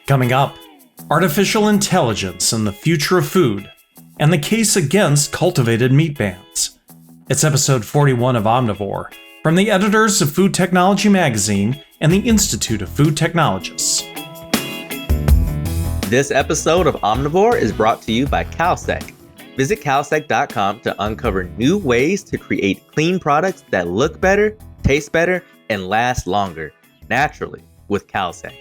Coming up, artificial intelligence and the future of food, and the case against cultivated meat bans. It's episode 41 of Omnivore, from the editors of Food Technology Magazine and the Institute of Food Technologists. This episode of Omnivore is brought to you by Kalsec. Visit Kalsec.com to uncover new ways to create clean products that look better, taste better, and last longer, naturally, with Kalsec.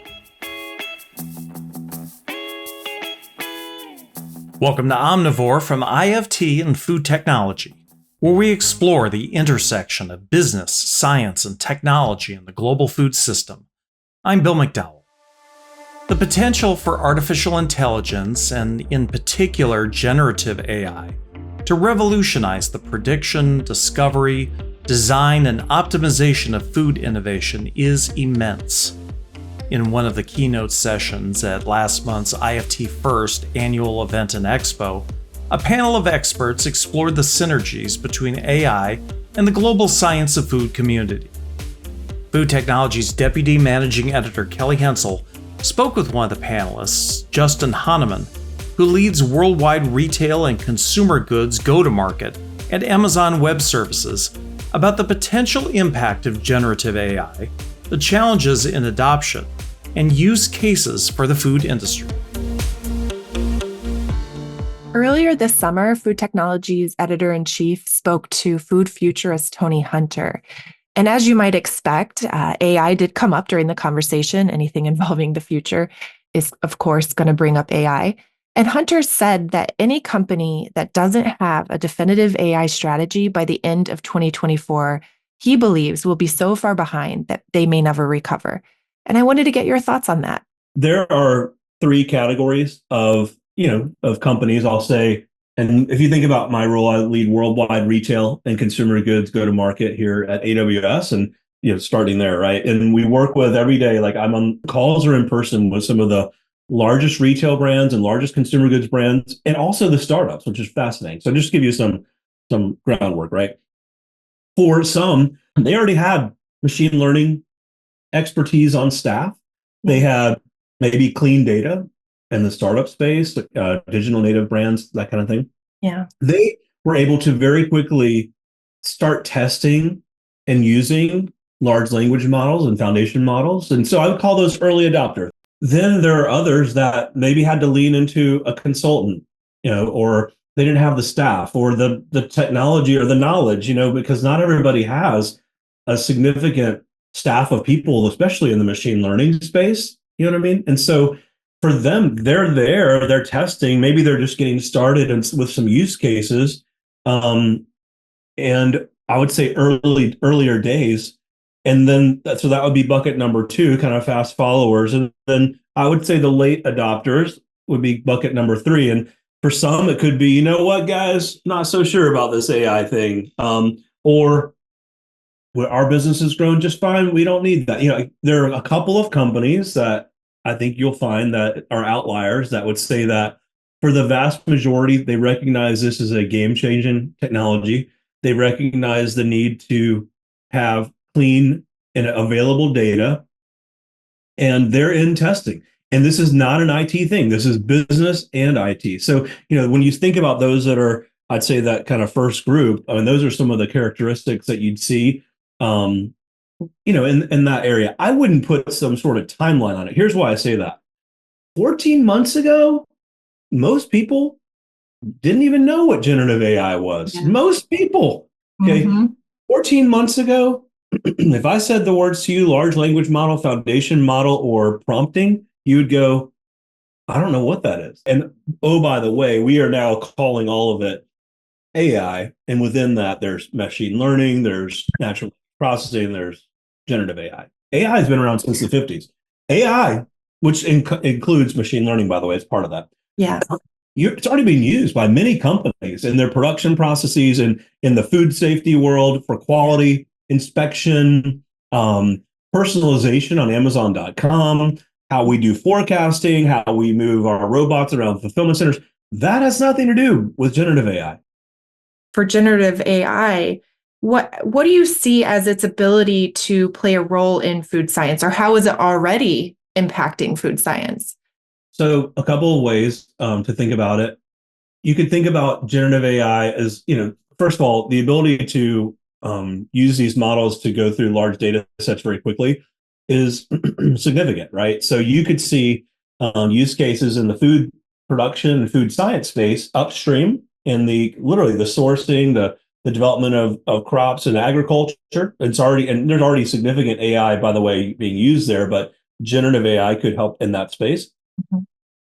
Welcome to Omnivore from IFT and Food Technology, where we explore the intersection of business, science, and technology in the global food system. I'm Bill McDowell. The potential for artificial intelligence, and in particular generative AI, to revolutionize the prediction, discovery, design, and optimization of food innovation is immense. In one of the keynote sessions at last month's IFT First annual event and expo, a panel of experts explored the synergies between AI and the global science of food community. Food Technology's Deputy Managing Editor Kelly Hensel spoke with one of the panelists, Justin Hahnemann, who leads worldwide retail and consumer goods go-to-market at Amazon Web Services, about the potential impact of generative AI, the challenges in adoption, and use cases for the food industry. Earlier this summer, Food Technology's editor-in-chief spoke to food futurist Tony Hunter. And as you might expect, AI did come up during the conversation. Anything involving the future is, of course, going to bring up AI. And Hunter said that any company that doesn't have a definitive AI strategy by the end of 2024, he believes will be so far behind that they may never recover. And I wanted to get your thoughts on that. There are three categories of companies, I'll say. And if you think about my role, I lead worldwide retail and consumer goods go to market here at AWS, and starting there, right? And we work with every day, like I'm on calls or in person with some of the largest retail brands and largest consumer goods brands, and also the startups, which is fascinating. So just to give you some groundwork, right? For some, they already had machine learning expertise on staff. They had maybe clean data in the startup space, digital native brands, that kind of thing. Yeah. They were able to very quickly start testing and using large language models and foundation models. And so I would call those early adopters. Then there are others that maybe had to lean into a consultant, or they didn't have the staff or the technology or the knowledge, because not everybody has a significant staff of people, especially in the machine learning space. You know what I mean? And so for them, they're testing, maybe they're just getting started with some use cases. And I would say earlier days. And then, so that would be bucket number two, kind of fast followers. And then I would say the late adopters would be bucket number three. And for some, it could be, you know what, guys, not so sure about this AI thing. Or our business has grown just fine. We don't need that. There are a couple of companies that I think you'll find that are outliers that would say that for the vast majority, they recognize this as a game-changing technology. They recognize the need to have clean and available data, and they're in testing. And this is not an IT thing. This is business and IT. So, when you think about those that are, I'd say that kind of first group, I mean, those are some of the characteristics that you'd see, in that area. I wouldn't put some sort of timeline on it. Here's why I say that. 14 months ago, most people didn't even know what generative AI was. Yeah. Most people, okay? Mm-hmm. 14 months ago, if I said the words to you, large language model, foundation model, or prompting, you would go, I don't know what that is. And oh, by the way, we are now calling all of it AI. And within that, there's machine learning, there's natural processing, there's generative AI. AI has been around since the 50s. AI, which includes machine learning, by the way, it's part of that. Yeah. It's already being used by many companies in their production processes and in the food safety world for quality inspection, personalization on Amazon.com, how we do forecasting, how we move our robots around fulfillment centers. That has nothing to do with generative AI. For generative AI, what do you see as its ability to play a role in food science, or how is it already impacting food science? So a couple of ways to think about it. You could think about generative AI as, first of all, the ability to use these models to go through large data sets very quickly is significant, right? So you could see use cases in the food production and food science space upstream in literally the sourcing, the development of crops and agriculture. There's already significant AI, by the way, being used there, but generative AI could help in that space.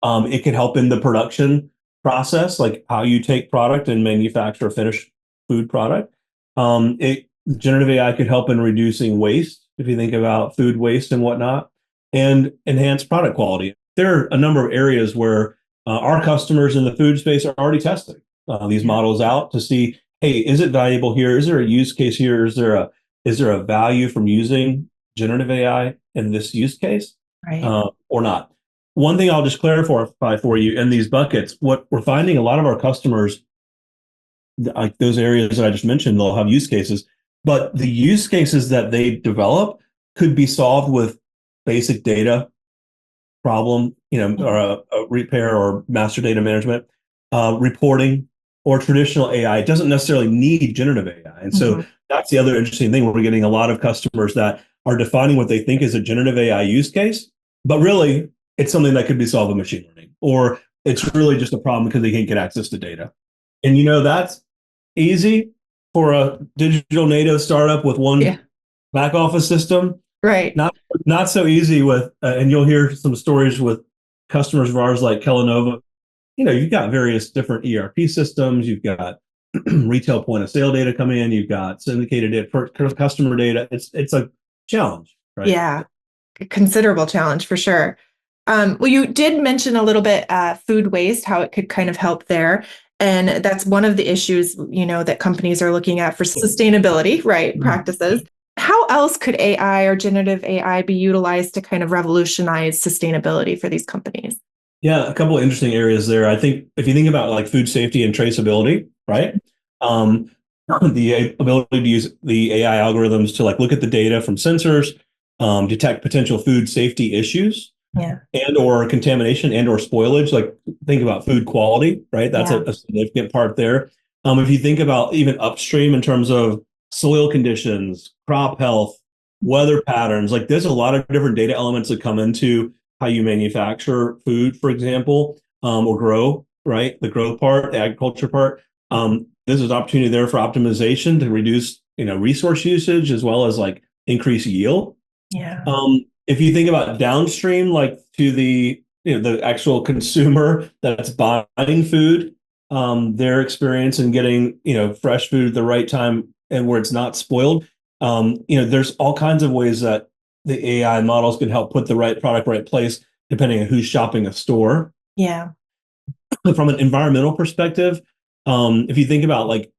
It could help in the production process, like how you take product and manufacture a finished food product. Generative AI could help in reducing waste, if you think about food waste and whatnot, and enhance product quality. There are a number of areas where our customers in the food space are already testing these models out to see, hey, is it valuable here? Is there a use case here? Is there a value from using generative AI in this use case, Right. or not? One thing I'll just clarify for you in these buckets, what we're finding, a lot of our customers, like those areas that I just mentioned, they'll have use cases, but the use cases that they develop could be solved with basic data problem, or a repair or master data management, reporting, or traditional AI. It doesn't necessarily need generative AI. And so that's the other interesting thing. We're getting a lot of customers that are defining what they think is a generative AI use case, but really it's something that could be solved with machine learning, or it's really just a problem because they can't get access to data. And that's easy for a digital native startup with one back office system. Right. Not so easy with, and you'll hear some stories with customers of ours like Kellanova. You've got various different ERP systems. You've got retail point of sale data coming in. You've got syndicated customer data. It's a challenge, right? Yeah, a considerable challenge for sure. Well, you did mention a little bit food waste, how it could kind of help there. And that's one of the issues, that companies are looking at for sustainability, right, practices. How else could AI or generative AI be utilized to kind of revolutionize sustainability for these companies? Yeah, a couple of interesting areas there. I think if you think about like food safety and traceability, right? The ability to use the AI algorithms to like look at the data from sensors, detect potential food safety issues, and or contamination and or spoilage. Like think about food quality, right? That's a significant part there. If you think about even upstream in terms of soil conditions, crop health, weather patterns, like there's a lot of different data elements that come into how you manufacture food, for example, or grow, right? The growth part, the agriculture part. This is opportunity there for optimization to reduce, resource usage as well as like increase yield. Yeah. If you think about downstream, like to the the actual consumer that's buying food, their experience in getting fresh food at the right time and where it's not spoiled. There's all kinds of ways that the AI models can help put the right product right place, depending on who's shopping a store. Yeah. From an environmental perspective, if you think about like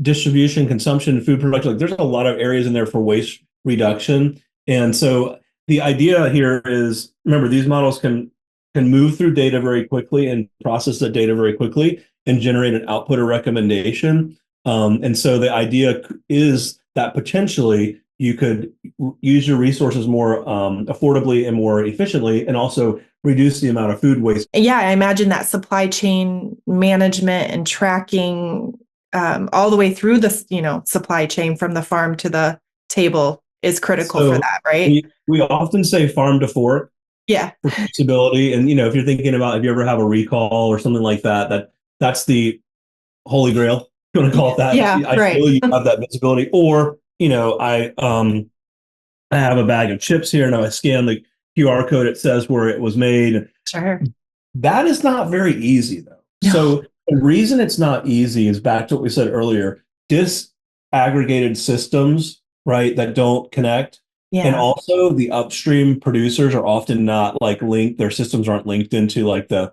distribution, consumption, food production, like there's a lot of areas in there for waste reduction. And so the idea here is, remember, these models can move through data very quickly and process that data very quickly and generate an output or recommendation. And so the idea is that potentially you could use your resources more affordably and more efficiently, and also reduce the amount of food waste. Yeah, I imagine that supply chain management and tracking all the way through the supply chain from the farm to the table is critical for that, right? We often say farm to fork. Yeah. For traceability. And if you're thinking about if you ever have a recall or something like that, that's the holy grail. You want to call it that? Yeah, right. Feel you have that visibility. Or I have a bag of chips here and I scan the QR code. It says where it was made. Sure. That is not very easy though. No. So the reason it's not easy is back to what we said earlier: disaggregated systems, right, that don't connect. Yeah. And also the upstream producers are often not like linked. Their systems aren't linked into like the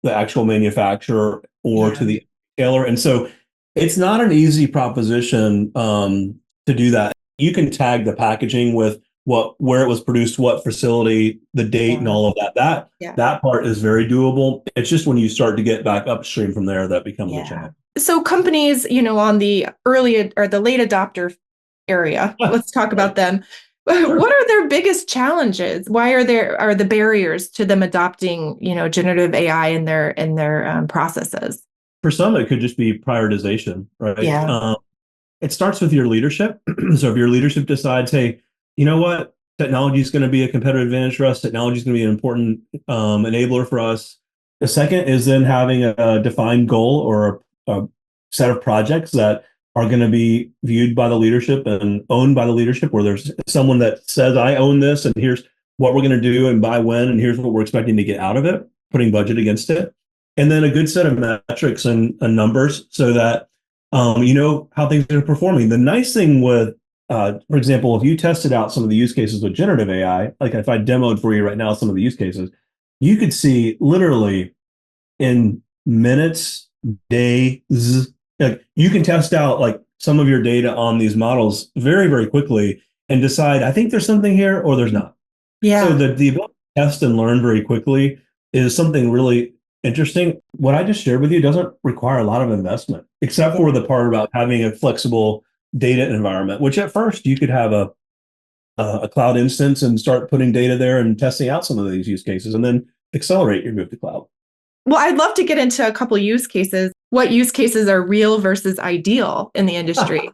actual manufacturer or to the retailer. And so it's not an easy proposition to do that. You can tag the packaging with where it was produced, what facility, the date, and all of that. That part is very doable. It's just when you start to get back upstream from there that becomes a challenge. So companies, on the early or the late adopter area, let's talk about them. What are their biggest challenges? Why are the barriers to them adopting, generative AI in their processes? For some, it could just be prioritization, right? Yeah. It starts with your leadership. So if your leadership decides, hey, you know what, technology is going to be a competitive advantage for us, technology is going to be an important enabler for us. The second is then having a defined goal or a set of projects that are going to be viewed by the leadership and owned by the leadership, where there's someone that says, I own this, and here's what we're going to do and by when, and here's what we're expecting to get out of it, putting budget against it. And then a good set of metrics and numbers so that you know how things are performing. The nice thing with, for example, if you tested out some of the use cases with generative AI, like if I demoed for you right now some of the use cases, you could see literally in minutes, days, like you can test out like some of your data on these models very, very quickly and decide, I think there's something here or there's not. Yeah. So the ability to test and learn very quickly is something really interesting. What I just shared with you doesn't require a lot of investment, except for the part about having a flexible data environment, which at first you could have a cloud instance and start putting data there and testing out some of these use cases and then accelerate your move to cloud. Well, I'd love to get into a couple use cases. What use cases are real versus ideal in the industry?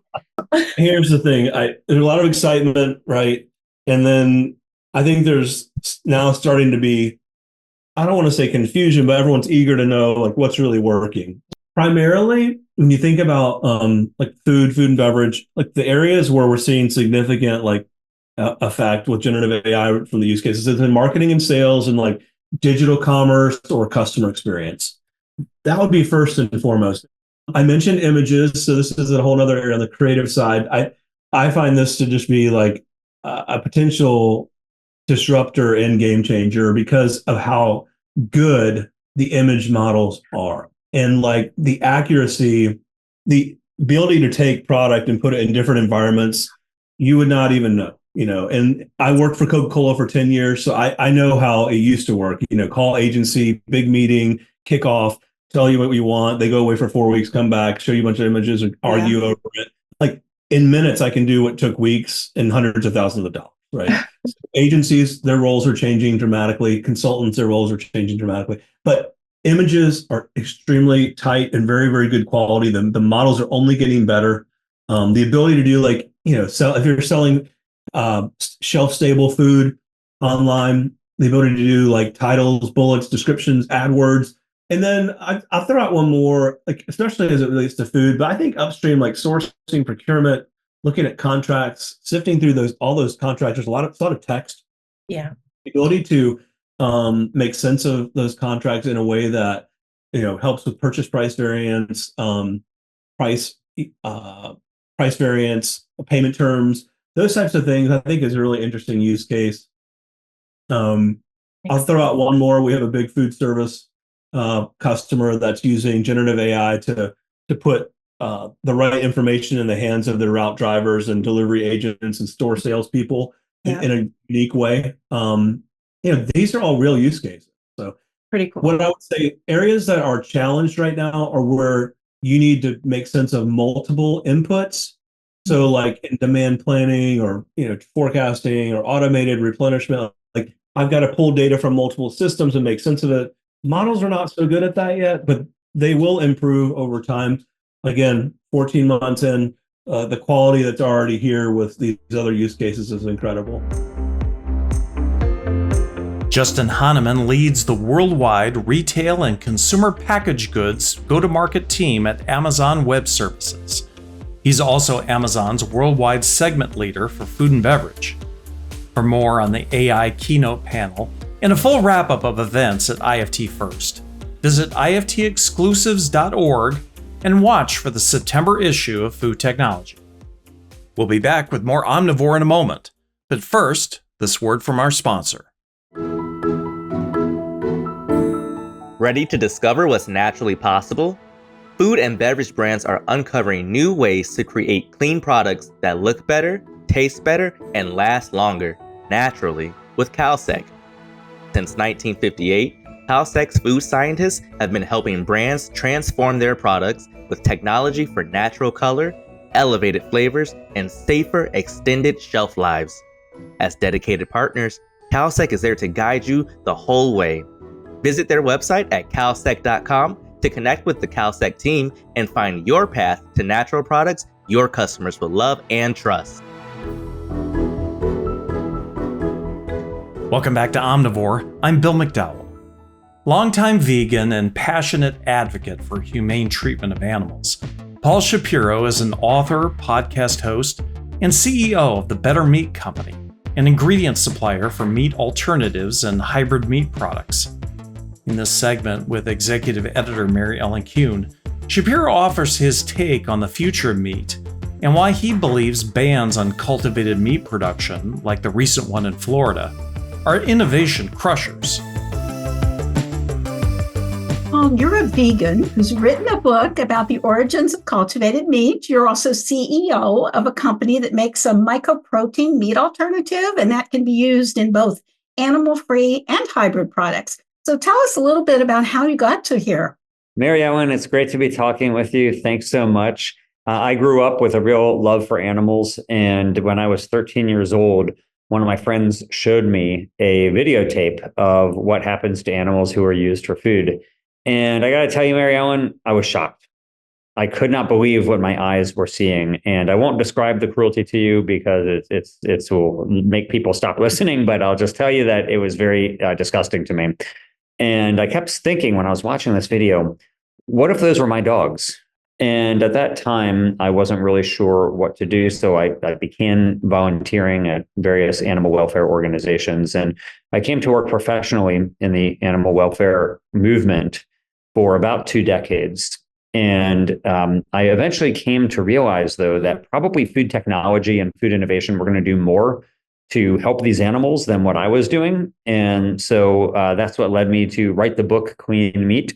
Here's the thing. There's a lot of excitement, right? And then I think there's now starting to be, I don't want to say confusion, but everyone's eager to know like what's really working. Primarily, when you think about like food and beverage, like the areas where we're seeing significant like effect with generative AI from the use cases is in marketing and sales and like digital commerce or customer experience. That would be first and foremost. I mentioned images, so this is a whole other area on the creative side. I find this to just be like a potential disruptor and game changer because of how good the image models are and like the accuracy, the ability to take product and put it in different environments you would not even know. And I worked for Coca-Cola for 10 years, so I know how it used to work. Call agency, big meeting, kickoff, tell you what you want. They go away for 4 weeks, come back, show you a bunch of images, and argue over it. Like in minutes, I can do what took weeks and hundreds of thousands of dollars, right? So agencies, their roles are changing dramatically. Consultants, their roles are changing dramatically. But images are extremely tight and very, very good quality. The models are only getting better. The ability to do like, sell if you're selling shelf stable food online, the ability to do like titles, bullets, descriptions, AdWords. And then I'll throw out one more, like especially as it relates to food, but I think upstream, like sourcing, procurement, looking at contracts, sifting through all those contracts. There's a lot of text. Yeah. The ability to make sense of those contracts in a way that helps with purchase price variance, price variance, payment terms. Those types of things, I think, is a really interesting use case. I'll throw out one more. We have a big food service customer that's using generative AI to put the right information in the hands of their route drivers and delivery agents and store salespeople in a unique way. These are all real use cases. So pretty cool. What I would say, areas that are challenged right now are where you need to make sense of multiple inputs. So like in demand planning or forecasting or automated replenishment, like I've got to pull data from multiple systems and make sense of it. Models are not so good at that yet, but they will improve over time. Again, 14 months in, the quality that's already here with these other use cases is incredible. Justin Hahnemann leads the worldwide retail and consumer packaged goods go-to-market team at Amazon Web Services. He's also Amazon's worldwide segment leader for food and beverage. For more on the AI keynote panel and a full wrap-up of events at IFT First, visit iftexclusives.org and watch for the September issue of Food Technology. We'll be back with more Omnivore in a moment, but first, this word from our sponsor. Ready to discover what's naturally possible? Food and beverage brands are uncovering new ways to create clean products that look better, taste better, and last longer, naturally, with Kalsec. Since 1958, Kalsec's food scientists have been helping brands transform their products with technology for natural color, elevated flavors, and safer extended shelf lives. As dedicated partners, Kalsec is there to guide you the whole way. Visit their website at Kalsec.com to connect with the Kalsec team and find your path to natural products your customers will love and trust. Welcome back to Omnivore. I'm Bill McDowell. Longtime vegan and passionate advocate for humane treatment of animals, Paul Shapiro is an author, podcast host, and CEO of the Better Meat Company, an ingredient supplier for meat alternatives and hybrid meat products. In this segment with executive editor Mary Ellen Kuhn, Shapiro offers his take on the future of meat and why he believes bans on cultivated meat production, like the recent one in Florida, are innovation crushers. You're a vegan who's written a book about the origins of cultivated meat. You're also CEO of a company that makes a mycoprotein meat alternative, and that can be used in both animal-free and hybrid products. So tell us a little bit about how you got to here. Mary Ellen, it's great to be talking with you. Thanks so much. I grew up with a real love for animals, and when I was 13 years old, one of my friends showed me a videotape of what happens to animals who are used for food. And I got to tell you, Mary Ellen, I was shocked. I could not believe what my eyes were seeing. And I won't describe the cruelty to you because it will make people stop listening, but I'll just tell you that it was very disgusting to me. And I kept thinking when I was watching this video, what if those were my dogs? And at that time, I wasn't really sure what to do. So I began volunteering at various animal welfare organizations. And I came to work professionally in the animal welfare movement for about 2 decades. And I eventually came to realize, though, that probably food technology and food innovation were going to do more to help these animals than what I was doing. And so that's what led me to write the book, Clean Meat.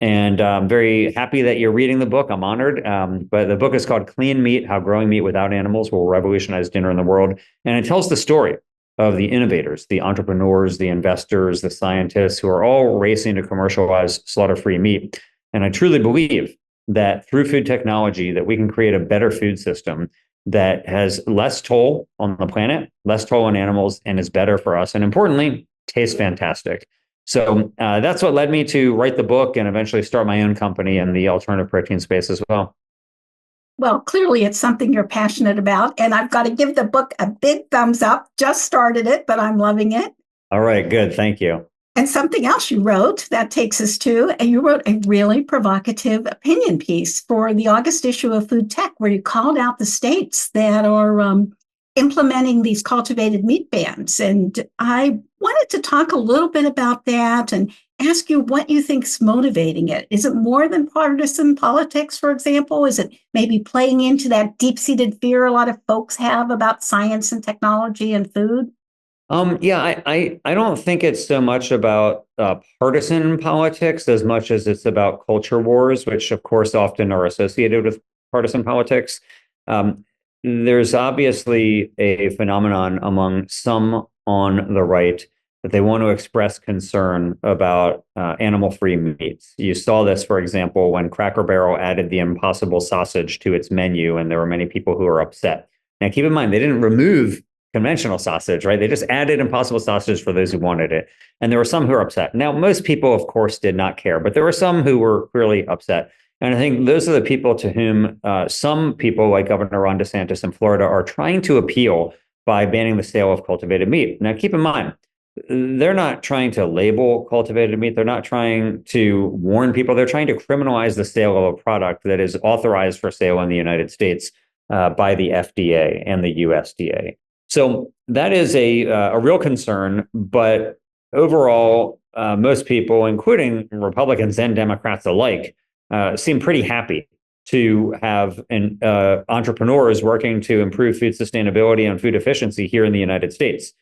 And I'm very happy that you're reading the book. I'm honored. But the book is called Clean Meat, How Growing Meat Without Animals Will Revolutionize Dinner in the World. And it tells the story of the innovators, the entrepreneurs, the investors, the scientists who are all racing to commercialize slaughter-free meat. And I truly believe that through food technology, that we can create a better food system that has less toll on the planet, less toll on animals, and is better for us. And importantly, tastes fantastic. So that's what led me to write the book and eventually start my own company in the alternative protein space as well. Well, clearly it's something you're passionate about, and I've got to give the book a big thumbs up. Just started it, but I'm loving it. All right, good. Thank you. And something else you wrote that takes us to, and you wrote a really provocative opinion piece for the August issue of Food Tech, where you called out the states that are implementing these cultivated meat bans. And I wanted to talk a little bit about that and ask you what you think is motivating it. Is it more than partisan politics, for example? Is it maybe playing into that deep-seated fear a lot of folks have about science and technology and food? I don't think it's so much about partisan politics as much as it's about culture wars, which of course often are associated with partisan politics. There's obviously a phenomenon among some on the right that they want to express concern about animal-free meats. You saw this, for example, when Cracker Barrel added the Impossible sausage to its menu, and there were many people who were upset. Now, keep in mind, they didn't remove conventional sausage, right? They just added Impossible sausage for those who wanted it. And there were some who were upset. Now, most people, of course, did not care, but there were some who were clearly upset. And I think those are the people to whom some people like Governor Ron DeSantis in Florida are trying to appeal by banning the sale of cultivated meat. Now, keep in mind, they're not trying to label cultivated meat. They're not trying to warn people. They're trying to criminalize the sale of a product that is authorized for sale in the United States by the FDA and the USDA. So that is a real concern. But overall, most people, including Republicans and Democrats alike, seem pretty happy to have entrepreneurs working to improve food sustainability and food efficiency here in the United States.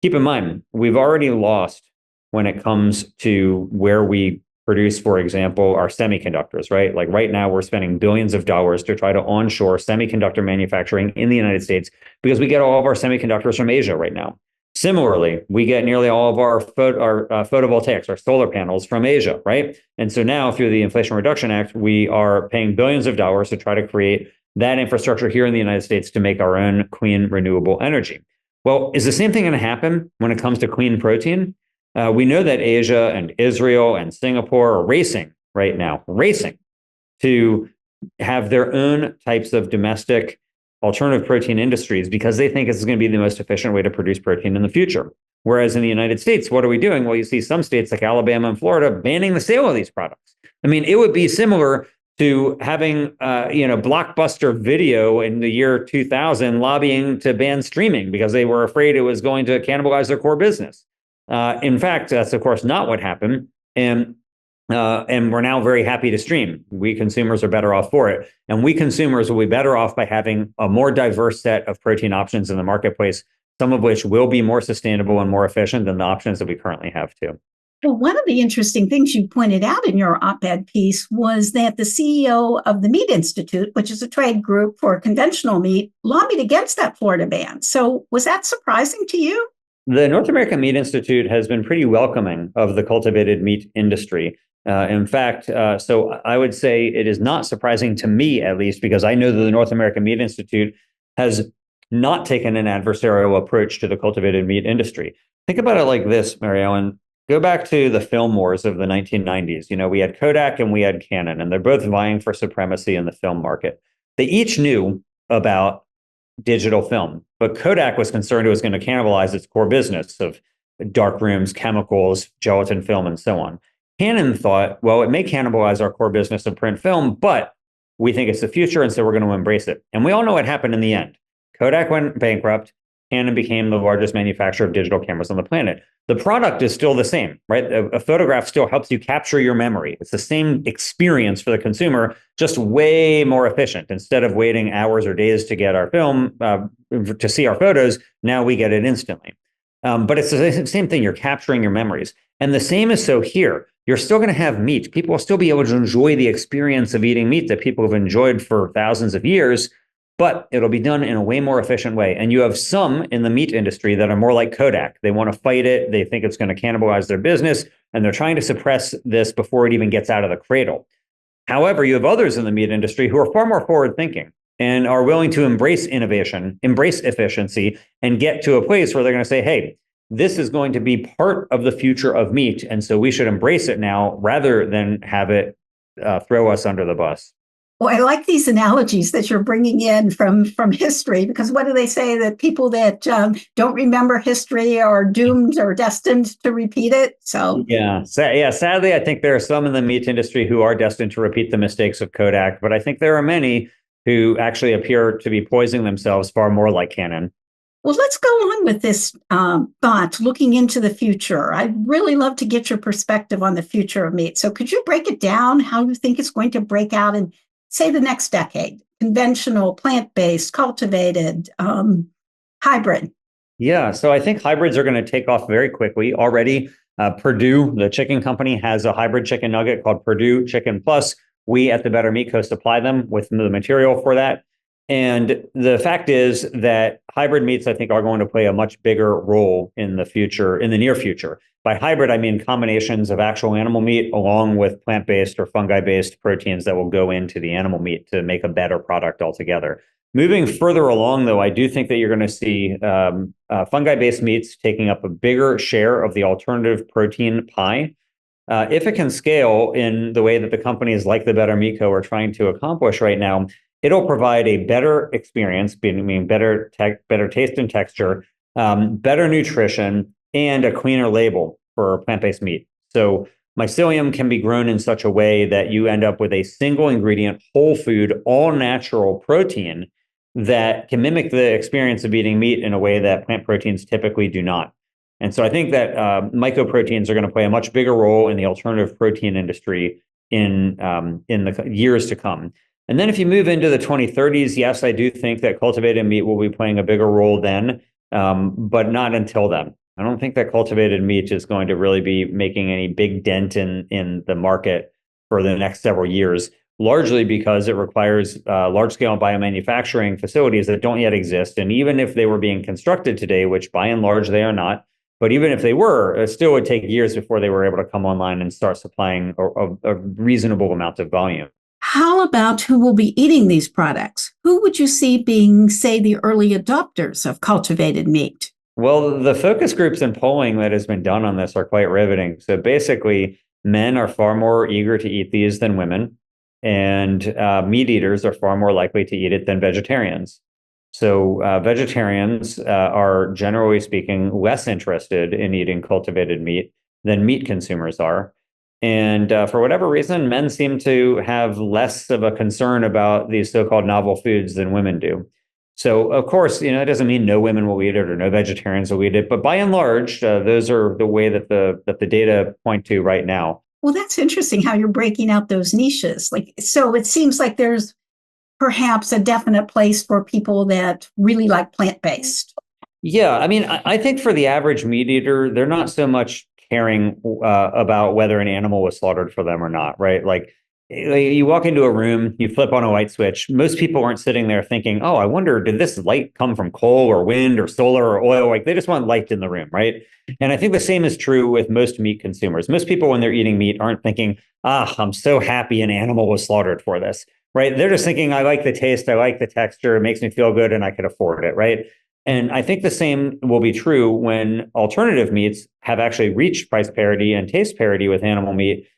Keep in mind, we've already lost when it comes to where we produce, for example, our semiconductors, right? Like right now, we're spending billions of dollars to try to onshore semiconductor manufacturing in the United States because we get all of our semiconductors from Asia right now. Similarly, we get nearly all of our photovoltaics, our solar panels from Asia, right? And so now through the Inflation Reduction Act, we are paying billions of dollars to try to create that infrastructure here in the United States to make our own clean, renewable energy. Well, is the same thing going to happen when it comes to clean protein? We know that Asia and Israel and Singapore are racing right now, racing to have their own types of domestic alternative protein industries because they think it's going to be the most efficient way to produce protein in the future. Whereas in the United States, what are we doing? Well, you see some states like Alabama and Florida banning the sale of these products. I mean, it would be similar to having Blockbuster Video in the year 2000 lobbying to ban streaming because they were afraid it was going to cannibalize their core business. In fact, that's of course not what happened, and we're now very happy to stream. We consumers are better off for it, and we consumers will be better off by having a more diverse set of protein options in the marketplace, some of which will be more sustainable and more efficient than the options that we currently have too. Well, one of the interesting things you pointed out in your op-ed piece was that the CEO of the Meat Institute, which is a trade group for conventional meat, lobbied against that Florida ban. So was that surprising to you? The North American Meat Institute has been pretty welcoming of the cultivated meat industry. In fact, so I would say it is not surprising to me, at least, because I know that the North American Meat Institute has not taken an adversarial approach to the cultivated meat industry. Think about it like this, Mary Ellen. Go back to the film wars of the 1990s. We had Kodak and we had Canon, and they're both vying for supremacy in the film market. They each knew about digital film, but Kodak was concerned it was going to cannibalize its core business of dark rooms, chemicals, gelatin film, and so on. Canon thought, well, it may cannibalize our core business of print film, but we think it's the future, and so we're going to embrace it. And we all know what happened in the end. Kodak went bankrupt. Canon became the largest manufacturer of digital cameras on the planet. The product is still the same, right? A photograph still helps you capture your memory. It's the same experience for the consumer, just way more efficient. Instead of waiting hours or days to get our film, to see our photos, now we get it instantly. But it's the same thing. You're capturing your memories. And the same is so here. You're still going to have meat. People will still be able to enjoy the experience of eating meat that people have enjoyed for thousands of years, but it'll be done in a way more efficient way. And you have some in the meat industry that are more like Kodak. They want to fight it. They think it's going to cannibalize their business, and they're trying to suppress this before it even gets out of the cradle. However, you have others in the meat industry who are far more forward-thinking and are willing to embrace innovation, embrace efficiency, and get to a place where they're going to say, hey, this is going to be part of the future of meat, and so we should embrace it now rather than have it throw us under the bus. Well, I like these analogies that you're bringing in from history, because what do they say? That people that don't remember history are doomed or destined to repeat it? So sadly, I think there are some in the meat industry who are destined to repeat the mistakes of Kodak, but I think there are many who actually appear to be poisoning themselves far more like Canon. Well, let's go on with this thought, looking into the future. I'd really love to get your perspective on the future of meat. So could you break it down, how you think it's going to break out in, say, the next decade? Conventional, plant-based, cultivated, hybrid. Yeah, so I think hybrids are going to take off very quickly. Already, Purdue, the chicken company, has a hybrid chicken nugget called Purdue Chicken Plus. We at the Better Meat Co. supply them with the material for that. And the fact is that hybrid meats, I think, are going to play a much bigger role in the future, in the near future. By hybrid, I mean combinations of actual animal meat along with plant-based or fungi-based proteins that will go into the animal meat to make a better product altogether. Moving further along, though, I do think that you're going to see fungi-based meats taking up a bigger share of the alternative protein pie. If it can scale in the way that the companies like the Better Meat Co. are trying to accomplish right now, it'll provide a better experience, meaning better taste and texture, better nutrition, and a cleaner label for plant-based meat. So mycelium can be grown in such a way that you end up with a single ingredient, whole food, all natural protein that can mimic the experience of eating meat in a way that plant proteins typically do not. And so I think that mycoproteins are going to play a much bigger role in the alternative protein industry in the years to come. And then if you move into the 2030s, yes, I do think that cultivated meat will be playing a bigger role then, but not until then. I don't think that cultivated meat is going to really be making any big dent in the market for the next several years, largely because it requires large-scale biomanufacturing facilities that don't yet exist. And even if they were being constructed today, which by and large they are not, but even if they were, it still would take years before they were able to come online and start supplying a reasonable amount of volume. How about who will be eating these products? Who would you see being, say, the early adopters of cultivated meat? Well, the focus groups and polling that has been done on this are quite riveting. So basically, men are far more eager to eat these than women, and meat eaters are far more likely to eat it than vegetarians. So vegetarians are, generally speaking, less interested in eating cultivated meat than meat consumers are. And for whatever reason, men seem to have less of a concern about these so-called novel foods than women do. So, of course, it doesn't mean no women will eat it or no vegetarians will eat it, but by and large, those are the way that the data point to right now. Well, that's interesting how you're breaking out those niches. So it seems like there's perhaps a definite place for people that really like plant-based. Yeah, I mean, I think for the average meat eater, they're not so much caring about whether an animal was slaughtered for them or not, right? Like you walk into a room, you flip on a light switch. Most people aren't sitting there thinking, oh, I wonder, did this light come from coal or wind or solar or oil? Like they just want light in the room, right? And I think the same is true with most meat consumers. Most people, when they're eating meat, aren't thinking, I'm so happy an animal was slaughtered for this, right? They're just thinking, I like the taste, I like the texture, it makes me feel good, and I could afford it, right? And I think the same will be true when alternative meats have actually reached price parity and taste parity with animal meat,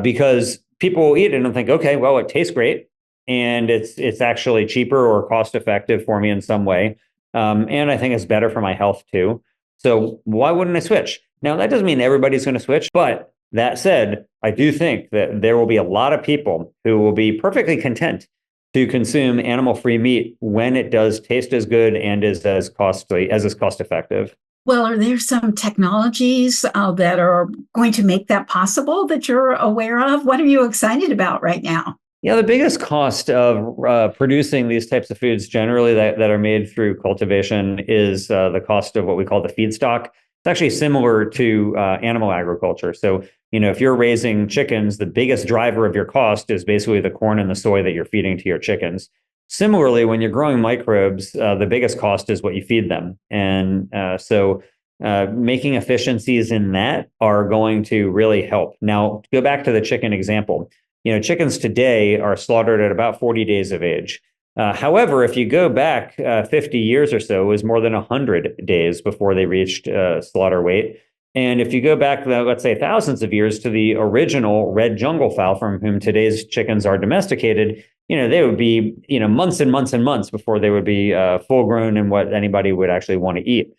because people will eat it and think, okay, well, it tastes great, and it's actually cheaper or cost effective for me in some way, and I think it's better for my health too. So why wouldn't I switch? Now that doesn't mean everybody's going to switch, but that said, I do think that there will be a lot of people who will be perfectly content to consume animal-free meat when it does taste as good and is as costly as is cost effective. Well, are there some technologies that are going to make that possible that you're aware of? What are you excited about right now? Yeah, the biggest cost of producing these types of foods generally that are made through cultivation is the cost of what we call the feedstock. It's actually similar to animal agriculture. So, if you're raising chickens, the biggest driver of your cost is basically the corn and the soy that you're feeding to your chickens. Similarly, when you're growing microbes, the biggest cost is what you feed them. And so making efficiencies in that are going to really help. Now, to go back to the chicken example, chickens today are slaughtered at about 40 days of age. However, if you go back 50 years or so, it was more than 100 days before they reached slaughter weight. And if you go back, let's say, thousands of years to the original red jungle fowl from whom today's chickens are domesticated, they would be, months and months and months before they would be full grown and what anybody would actually want to eat.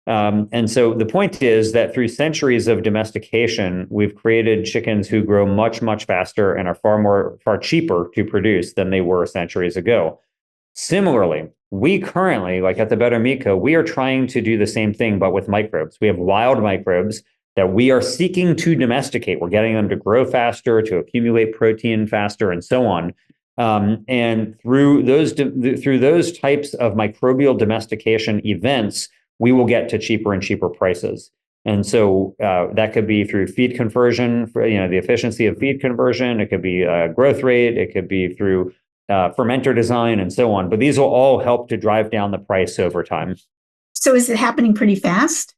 And so the point is that through centuries of domestication, we've created chickens who grow much, much faster and are far cheaper to produce than they were centuries ago. Similarly, we currently, like at the Better Meat Co., we are trying to do the same thing, but with microbes. We have wild microbes that we are seeking to domesticate. We're getting them to grow faster, to accumulate protein faster, and so on. And through those types of microbial domestication events, we will get to cheaper and cheaper prices. And so that could be through feed conversion, for the efficiency of feed conversion. It could be growth rate. It could be through fermenter design and so on. But these will all help to drive down the price over time. So is it happening pretty fast?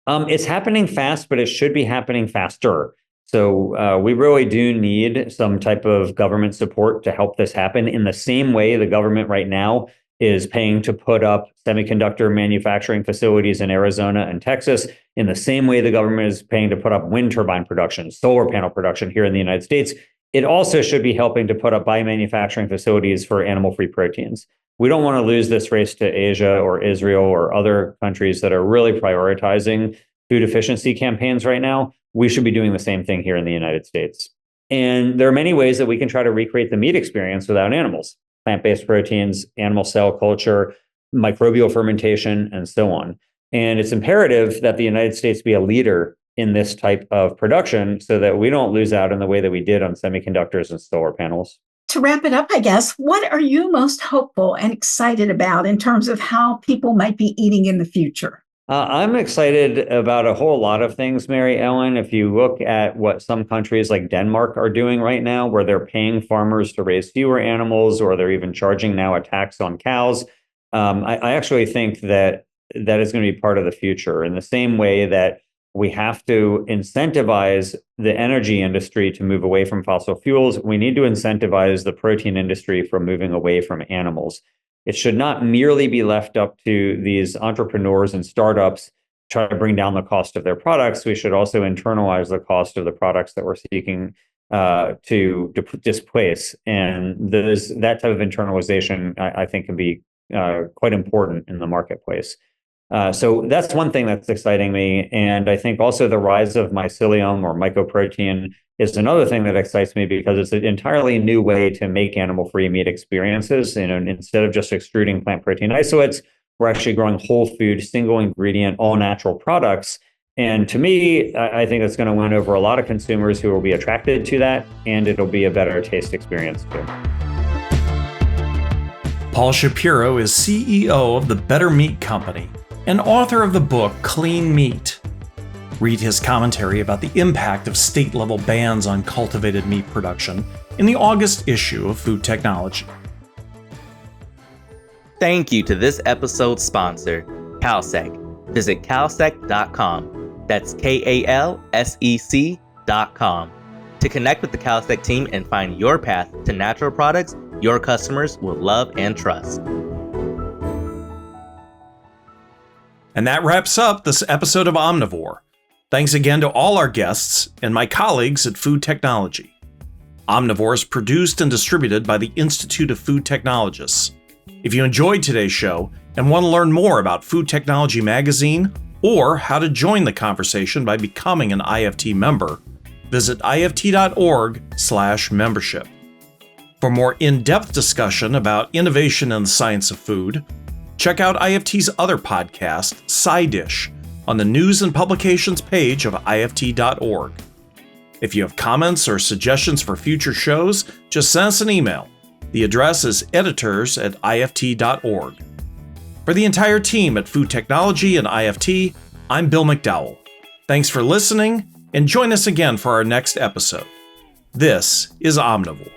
It's happening fast, but it should be happening faster. So we really do need some type of government support to help this happen in the same way the government right now is paying to put up semiconductor manufacturing facilities in Arizona and Texas, in the same way the government is paying to put up wind turbine production, solar panel production here in the United States. It also should be helping to put up biomanufacturing facilities for animal-free proteins. We don't want to lose this race to Asia or Israel or other countries that are really prioritizing food efficiency campaigns right now. We should be doing the same thing here in the United States. And there are many ways that we can try to recreate the meat experience without animals: plant-based proteins, animal cell culture, microbial fermentation, and so on. And it's imperative that the United States be a leader in this type of production so that we don't lose out in the way that we did on semiconductors and solar panels. To wrap it up, I guess, what are you most hopeful and excited about in terms of how people might be eating in the future? I'm excited about a whole lot of things, Mary Ellen. If you look at what some countries like Denmark are doing right now, where they're paying farmers to raise fewer animals, or they're even charging now a tax on cows, I actually think that is going to be part of the future, in the same way that we have to incentivize the energy industry to move away from fossil fuels. We need to incentivize the protein industry from moving away from animals. It should not merely be left up to these entrepreneurs and startups to try to bring down the cost of their products. We should also internalize the cost of the products that we're seeking to displace. And that type of internalization, I think, can be quite important in the marketplace. So that's one thing that's exciting me. And I think also the rise of mycelium or mycoprotein is another thing that excites me, because it's an entirely new way to make animal-free meat experiences. Instead of just extruding plant protein isolates, we're actually growing whole food, single ingredient, all natural products. And to me, I think it's going to win over a lot of consumers who will be attracted to that, and it'll be a better taste experience too. Paul Shapiro is CEO of the Better Meat Company and author of the book Clean Meat. Read his commentary about the impact of state-level bans on cultivated meat production in the August issue of Food Technology. Thank you to this episode's sponsor, Kalsec. Visit Kalsec.com. That's KALSEC.com to connect with the Kalsec team and find your path to natural products your customers will love and trust. And that wraps up this episode of Omnivore. Thanks again to all our guests and my colleagues at Food Technology. Omnivore is produced and distributed by the Institute of Food Technologists. If you enjoyed today's show and want to learn more about Food Technology Magazine or how to join the conversation by becoming an IFT member, visit ift.org/membership. For more in-depth discussion about innovation in the science of food, check out IFT's other podcast, Side Dish, on the News and Publications page of ift.org. If you have comments or suggestions for future shows, just send us an email. The address is editors@ift.org. For the entire team at Food Technology and IFT, I'm Bill McDowell. Thanks for listening, and join us again for our next episode. This is Omnivore.